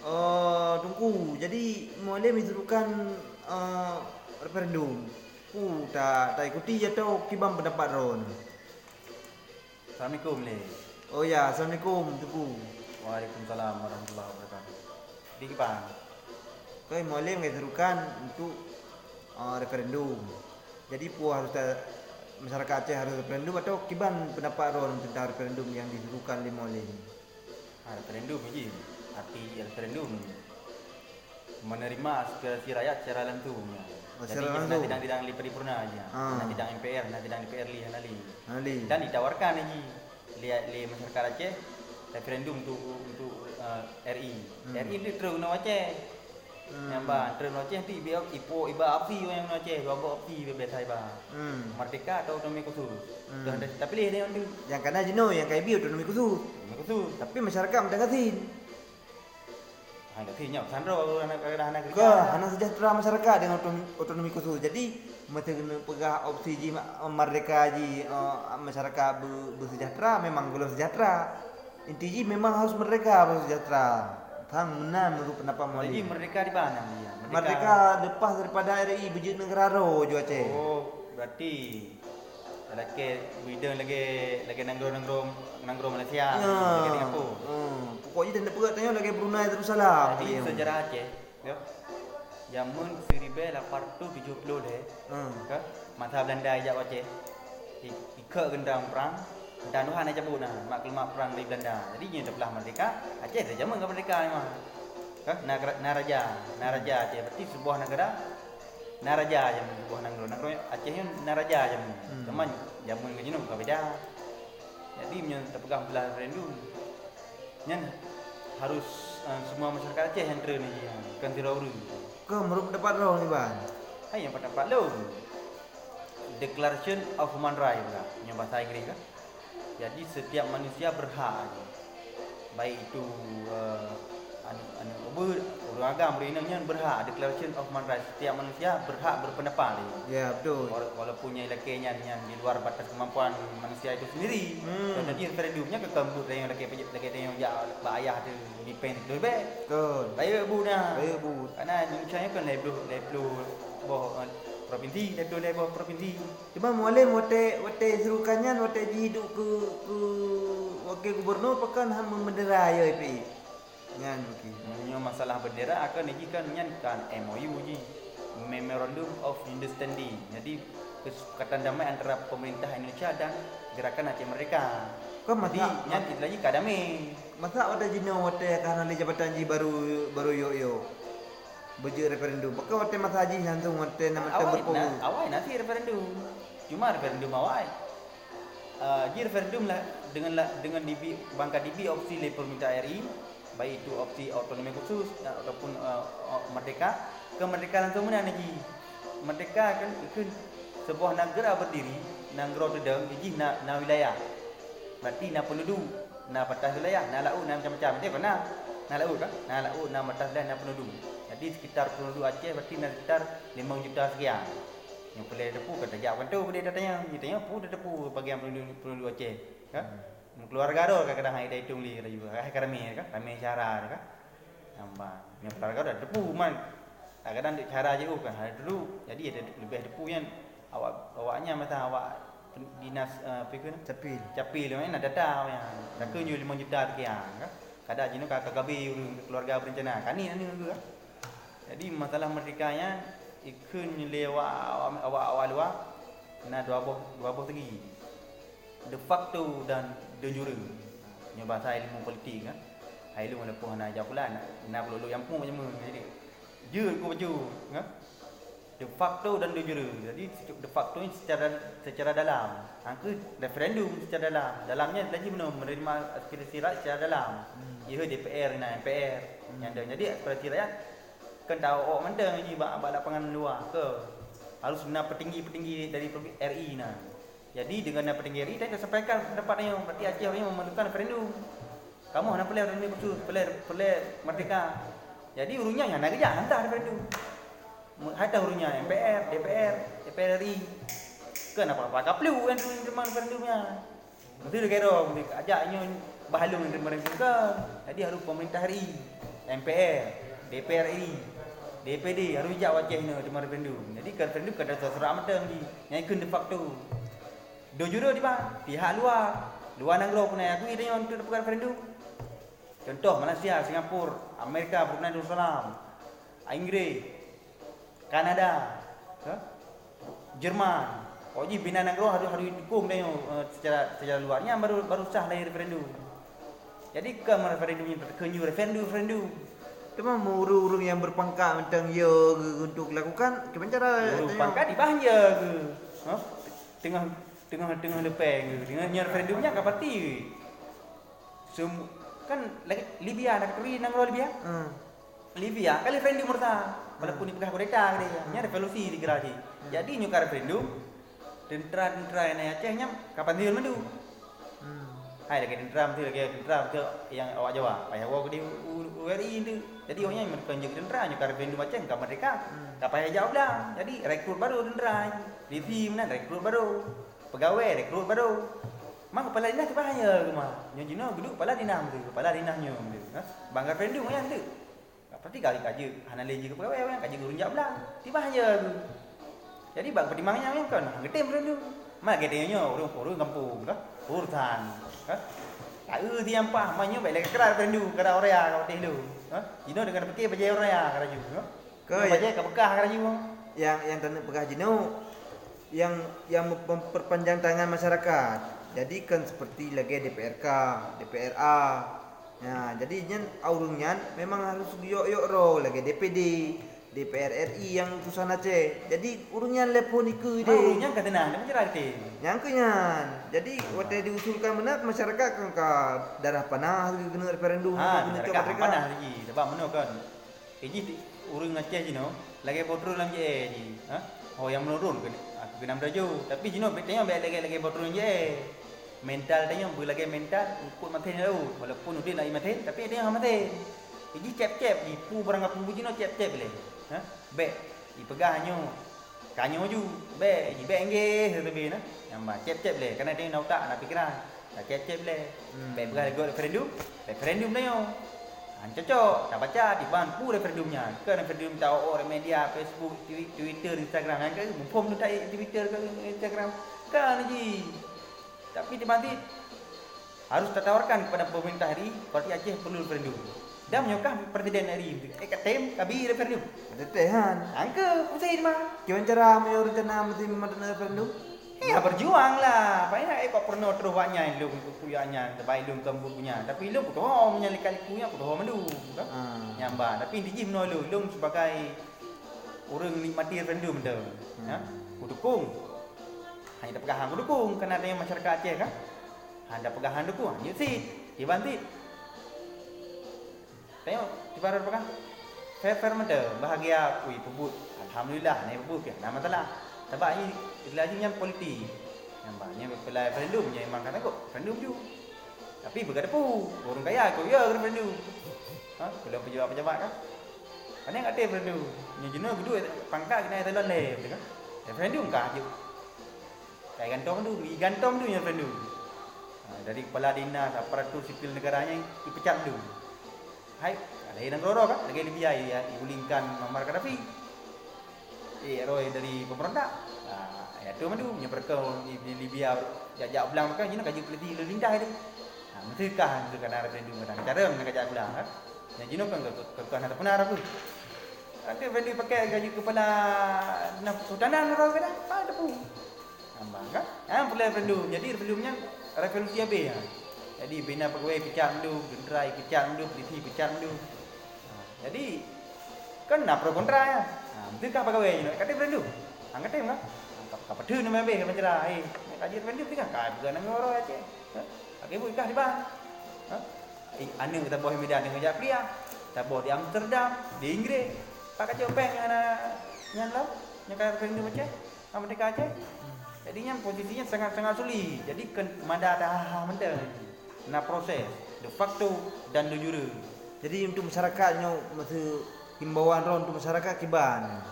Tunggu. Jadi boleh dituduhkan referendum. Tak ikuti atau kibang pendapat ron. Assalamualaikum le. Oh ya, assalamualaikum. Tunggu. Waalaikumsalam warahmatullahi wabarakatuh. Di kibang. Kau boleh dituduhkan untuk referendum. Jadi harus masyarakat Aceh harus referendum atau kibang pendapat ron tentang referendum yang dituduhkan oleh Molem. Referendum je. Arti referendum menerima aspirasi rakyat secara langsung. Jadi tidak di paripurna aja. Tidak MPR, tidak DPR li. Dan ditawarkan lagi li masyarakat Aceh referendum untuk RI. RI itu terus Aceh. Yang terus Aceh tu iba api yang Aceh, babo api bebas ba. Merdeka atau otonomi khusus. Tapi dia yang kena jenuh yang KIB otonomi khusus. Tapi masyarakat mendengarin. Hendak tinya sandro anak sejahtera masyarakat dengan otonomi khusus. Jadi mesti kena pegah opsi ji merdeka ji masyarakat bersejahtera memang belum sejahtera. Inti ji memang harus merdeka bersejahtera. Faham benar menurut pendapat Molem. Jadi merdeka di mana dia? Merdeka lepas daripada RI bejit negara ro jo Aceh. Oh, berarti lagi nanggro Malaysia. Lagi Singapura. Pokoknya tanda perat tanya lagi Brunei Darussalam. Jadi sejarah Aceh, ya. Zaman 1870 deh. Masa Belanda ajak Aceh. Ikut gendang perang dan Tuhan aja cabut maklumat perang dari Belanda. Jadi nya dah belah merdeka, Aceh dah zaman merdeka memang. Naraja Aceh berarti sebuah negara Naraja je sebuah negara Aceh ni Naraja je. Teman zaman ke jenuh ke beda. Jadi nya terpegang belah referendum. Nya harus semua masyarakat Aceh yang terni kan tirauru. Ke menurut pendapat ro ni ban. Hai yang pendapat lo. Declaration of Human Rights lah, yang bahasa Inggeris kan. Jadi setiap manusia berhak, baik itu orang agama berinangnya berhak. Declaration of Human Rights, setiap manusia berhak berpendapat. Ya betul. Walaupun lakinya yang di luar batas kemampuan manusia itu sendiri. Jadi referendumnya ke kambut yang laki yang ayah tu depend tu lebih. Betul. Baik bu nah. Baik bu. Karena Indonesia kan level provinsi, level provinsi. Cuma Molem wate serukannya wate hidup ke wakil gubernur pakan ham bendera ya IPI. Ngan okey. Masalah bendera akan ini kan MOU je. Memorandum of Understanding. Jadi kesepakatan damai antara pemerintah Indonesia dan gerakan Aceh Merdeka. Kau masa itu lagi kadame. Masa ada jino wate karena di jabatan ji baru yo. Berje referendum. Pakai wate masa haji langsung wate nama berpuluh. Awal nanti referendum. Cuma referendum awal. Ji referendum lah dengan bangka DB opsi le permintaan RI, baik itu opsi otonomi khusus ataupun merdeka. Ke merdeka langsung mana lagi? Merdeka kan sebuah negara berdiri, negara dedang ji na wilayah. Berarti na penduduk, na batas wilayah, na laut, na macam-macam. Dia pernah na laut kan? Na laut, na batas wilayah, na penduduk. Jadi sekitar penduduk Aceh berarti sekitar 5 juta sekian. Yang boleh tepu kata jawab kan tu boleh datanya. Dia tanya apa dah tepu bagian penduduk Aceh. Kan? Keluarga dah kadang-kadang hai hitung li kata juga. Hai karami kan? Kami cara kan. Nampak. Yang keluarga dah tepu man. Kadang-kadang dia cara je kan. Hari dulu jadi ada lebih tepu yang awaknya masa awak dinas apa ke capil mana data yang nak kunjung 5 juta sekian kan. Kadang jenuh kakak gabi keluarga berencana. Kan ni juga. Jadi masalah merdekanya ikun lewat awak luar na dua buah segi. De facto dan de jure. Nya bahasa ilmu politik kan. Ilmu lepuh na japulan na pelulu yang pun macam mana jadi. Je ku baju kan. De facto dan de jure. Jadi de facto ni secara dalam. Angka referendum secara dalam. Dalamnya lagi menerima aspirasi rakyat secara dalam. Ia DPR na MPR yang ada. Jadi aspirasi rakyat kan tahu mentang lagi bak lapangan luar ke harus benar petinggi dari RI nah. Jadi dengan petinggi RI dia sampaikan pendapatnya berarti Aceh yang memerlukan referendum. Kamu nak pelai referendum betul, pelai merdeka. Jadi urunya yang nak kerja hantar referendum. Hantar urunya MPR, DPR RI. Kenapa pakai perlu kan terima referendumnya. Mesti dia kira ajaknya bahalung terima referendum kan. Jadi harus pemerintah RI MPR, DPR RI, DPD harus hijau Aceh ni tema referendum. Jadi referendum kada terserah macam di nyaikun de facto. Do juro di bang pihak luar negara pun aku ini untuk dapat referendum. Contoh Malaysia, Singapura, Amerika, Brunei Darussalam, Inggris, Kanada, Jerman. Oh ji bina negara harus didukung dia secara luarnya baru sah lahir referendum. Jadi ke referendumnya terkenyu referendum. Cuma urung-urung yang berpangkat tentang ya untuk lakukan macam cara berpangkat di bahaya ke. Tengah depan ke. Dengan referendumnya ke parti. Kan Libya nak teri negara Libya. Libya kali referendum merta. Walaupun di pegah kudeta dia. Nya revolusi di Karachi. Jadi nyuka referendum tentera yang Acehnya kapan dia mandu. Hai lagi tentera tu yang awak Jawa. Payah awak di URI tu. Jadi orangnya menunjuk tentera nyuka referendum Aceh ke merdeka. Tak payah jauh dah. Jadi rekrut baru tentera. Review mana rekrut baru. Pegawai rekrut baru. Mak kepala dinas tu bahaya ke mah. Nyo duduk kepala dinas tu. Kepala dinasnya tu. Bang referendum yang tu. Berarti kali kaji hana leji ke pegawai yang kaji gurun jawab lah. Ti bahaya tu. Jadi bang pertimbangannya yang kan ngetem referendum. Mak gedenya orang kampung kah? Urusan. Kah? Tahu dia apa maknya baik lagi keras referendum kada Orea kau teh lu. Jino dengan pekeh bajai Orea kada ju. Ke bajai ke Bekah kada ju. Yang tanah Bekah Jino yang memperpanjang tangan masyarakat. Jadi kan seperti lagi DPRK, DPRA. Nah, jadi nyen aurungnya memang harus yok ro lagi DPD, DPR RI yang utusan Aceh. Jadi urungnya leponiku ide. Urungnya katenang, macam rate. Nyangkanya. Jadi waktu diusulkan benar masyarakat kan ke darah panah guna referendum guna ke mereka. Panah lagi. Sebab mana kan? Jadi urung Aceh jino lagi botrol lam je. Oh yang menurun kan. Aku kena beraju. Tapi jino betanya lagi botrol je. Mental dia yang berlagak mental ikut mati tahu walaupun udah nak mati tapi dia yang mati. Jadi cep-cep di pu barang apa bujino cep-cep boleh. Be dipegahnya. Kanyo ju be di bengge tetapi nah. Yang cep-cep boleh karena dia nak tak nak fikiran. Tak cep-cep boleh. Be pegah referendum dia yo. Cocok tak baca di ban pu referendumnya. Ke referendum tahu orang media Facebook, Twitter, Instagram kan ke mumpung tu tak Twitter ke Instagram kan ji. Tapi nanti harus tertawarkan kepada pemerintah hari parti Aceh perlu referendum. Dan menyokah presiden hari katem kabi referendum. Tetehan. Angka pusing mah. Gimana cara mayor rencana mesti memadakan referendum? Ya berjuang lah. Payah kok pernah terus banyak ilmu kuyanya, terbaik ilmu kamu punya. Tapi ilmu putoh menyalikan kuya putoh mandu. Nyamba. Tapi inti menolak ilmu sebagai orang nikmati referendum dah. Dukung. Hanya dapat pegahan dukung kerana adanya masyarakat Aceh kan. Hanya pegahan dukung. Ya sih, dibantu. Tengok, tiba-tiba pegang. Fair mata, bahagia kui pebut. Alhamdulillah, naik pebut ke. Nama masalah. Sebab ini lagi yang politik. Yang banyak pelai referendum je memang kata kok referendum ju. Tapi berkata pu, orang kaya kau ya referendum. Kalau pejabat-pejabat kan. Kan yang ada referendum. Yang jenuh kedua pangkat kena talon leh, betul kan? Referendum kah je. Kayak gantung tu yang referendum. Dari kepala dinas aparatur sipil negaranya dipecat dulu. Hai, ada yang negara kan lagi Libya ya digulingkan Muammar Gaddafi. Roy dari pemerintah. Ya tu mandu nyeperkau di Libya jajak belang kan jina kaji peliti lindah dia. Mentekah tu kan referendum kan. Cara nak kajak belang kan. Yang jino kan ke ada benar apa. Ada referendum pakai gaji kepala Sultanan Roy kan. Ada pun. Kan? Pula referendum. Jadi referendumnya revolusi habis. Jadi bina pegawai pecat dulu, genderai pecat dulu, polisi pecat dulu. Jadi kan nak pro kontra ya. Betul kah pegawai ni? Kata referendum. Angkat tem kan? Apa tu nama habis macam lah. Kaji referendum ni kan bukan negara Aceh. Okey bu ikah di bang. Anu kita bawa media dengan jak pria. Kita bawa di Amsterdam, di Inggris. Pak kacau bank yang lalu, yang referendum Aceh, Merdeka Aceh. Jadinya posisinya sangat-sangat sulit. Jadi kemada dah mentah. Nak proses de facto dan de jure. Jadi untuk masyarakatnya mesti himbauan ron untuk masyarakat kiban.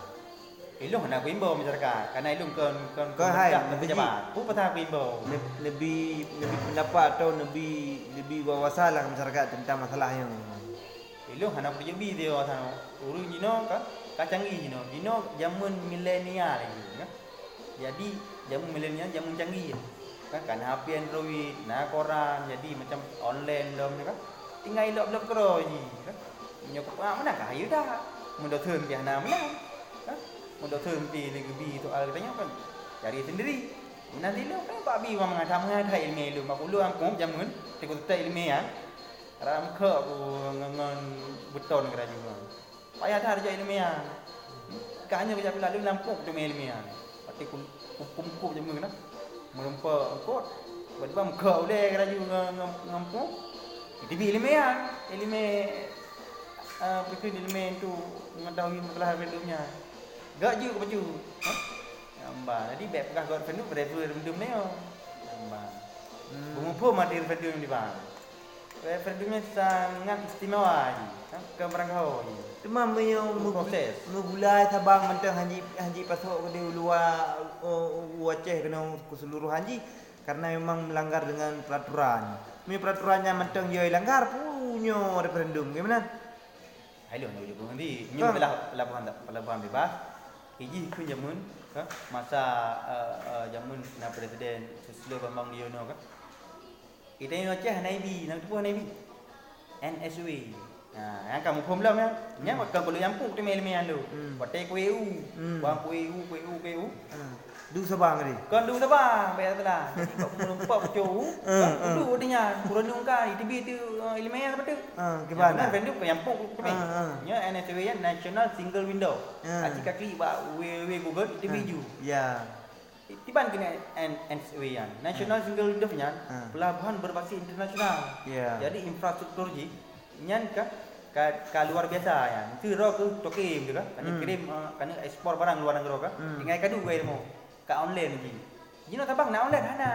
Ilung nak himbau masyarakat. Karena ilung kan hai pejabat. Pu patah himbau. Lebih pendapat atau lebih wawasan lah masyarakat tentang masalahnya. Dilo hana pergi bi dia sana. Urus jino ka canggih jino zaman milenial lagi kan. Jadi zaman milenial zaman canggih kan HP Android, koran, jadi macam online dom kan. Tinggal elok-elok kero je kan. Nyok mana kah ya dah. Mun dah term dia hana mana. Kan? Mun dah term ti lagi bi tu katanya kan. Cari sendiri. Nanti lu kan Pak Bi orang mengadai ilmu lu, mak ulu angkum jamun, tikut tak ilmu ya. Ram ke aku ngan beton kira juga. Payah dah kerja ilmu ya. Kanya kerja pula lu lampuk tu ilmu ya. Pati kumpul jamun kena. Merempak kot. Buat kau le kira juga ngampuk. Itu bi ilmu ya. Ilmu pikir ilmu tu mengetahui masalah hidupnya. Gak juga baju. Amba, jadi beb pegah god fendu referendum ni oh. Amba. Bumpu mati referendum di bang. Referendumnya sangat istimewa je. Ke merangkau je. Cuma proses. Mulai Sabang mentang haji pasok ke di luar Aceh kena keseluruhan haji karena memang melanggar dengan peraturan. Ini peraturannya mentang dia langgar punya referendum gimana? Hai lu nanti ni pelabuhan bebas. Iji ku jamun masa jamun na presiden Susilo Bambang Yudhoyono kan. Kita ni Aceh NIB, nang tu NIB. NSW. Yang kamu pun belum ya. Yang kan kalau yang pun tu mel-mel lu. Patai KU. Bang KU. Du Sabang ni. Kan du Sabang bayar telah. Jadi kau melompat jauh. Du dia kurang kan ITB tu ilmiah apa tu? Gimana? Vendor yang pun tu nya NSW ya National Single Window. Acik kaki ba Google ITB ju. Ya. Tiban kena NSW ya. National Single Window nya pelabuhan berbasis internasional. Jadi infrastruktur ji nyan ka luar biasa ya. Itu ro ke tokim juga. Kan kirim kan ekspor barang luar negara ka. Tinggal kadu gue mo. Ka online ji. Jino tabang na online hana.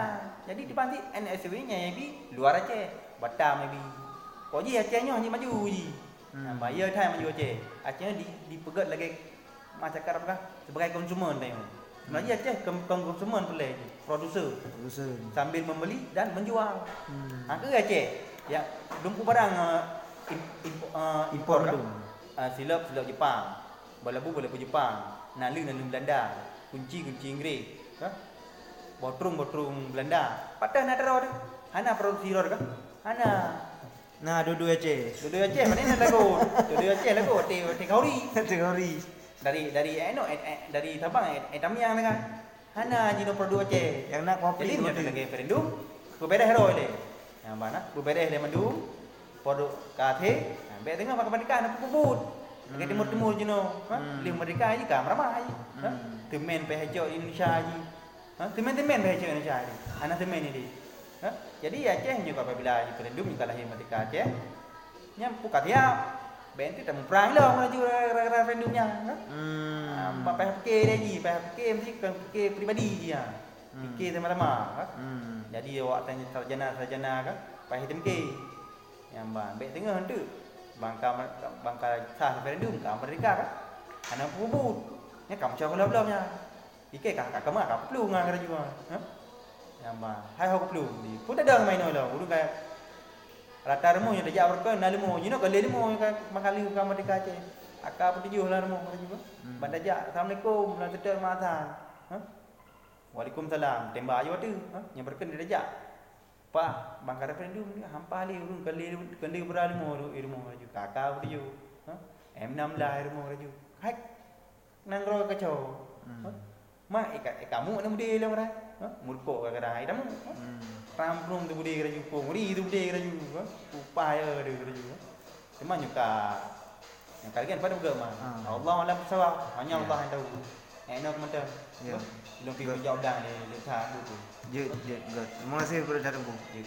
Jadi dipanti NSW nya bi luar Aceh, Batam bi. Ko ji Aceh nya hanya maju ji. Bayar thai maju Aceh. Aceh dipegat lagi masyarakat apa sebagai konsumen tadi. Sebenarnya Aceh konsumen boleh ji, producer sambil membeli dan menjual. Ke Aceh ya dumpu barang impor kan. Silap Jepang. Balabu Jepang. Nalu Belanda. Kunci Inggris, botrung Belanda. Patah nak teror, hana produksi ror kan? Hana. Nah, dua Aceh. Dua Aceh, mana nak lagu? Dua Aceh lagu, Kauri. Dari Sabang, Tamiang dengan. Hana jino produk Aceh. Yang nak kopi. Jadi ni lagi referendum, berbeda hero le. Yang mana? Berbeda le madu, produk KT. Baik tengah makan mereka nak puput. Lagi timur jino, lim mereka aja kam ramah aja. Temen PHJ Indonesia aja. Temen PHJ Indonesia aja. Anak temen ini. Jadi Aceh juga apabila referendum juga lahir merdeka Aceh. Nya buka tiap. Benti tak perang lah maju referendumnya. PHK lagi, PHK mesti PHK pribadi dia. PHK sama-sama. Jadi awak tanya sarjana kan, PHK. Yang baik tengah tu. Bangka sah referendum ka merdeka kan. Anak puput. Nya kamu cakap belum nya. Ike kakak kamu akak perlu ngan kira juga. Yang hai aku perlu. Di pun ada main lah. Ulu kayak rata remo yang dah berkan nalimo. You know kalau limo kan makali ka merdeka Aceh. Akak perlu lah remo kira juga. Bandajak assalamualaikum dan sedar matan. Waalaikumsalam. Tembak ayo tu. Yang berkan dia dajak. Pak, bangka referendum ni hampa li urung kali beralimo ilmu raju. Kakak perlu. M6 lah ilmu raju. Hai nang ro kacau. Mak kamu nak budi lah orang. Murko kadang-kadang ai damu. Rampung tu budi kerja ko. Muri tu budi kerja. Upaya dia kerja. Cuma nyuka. Yang kalian pada agama. Allah alam sawah. Hanya Allah yang tahu. Enak macam. Belum pergi jawab dah ni. Lihat tu. Je. Terima kasih kepada datang. Je.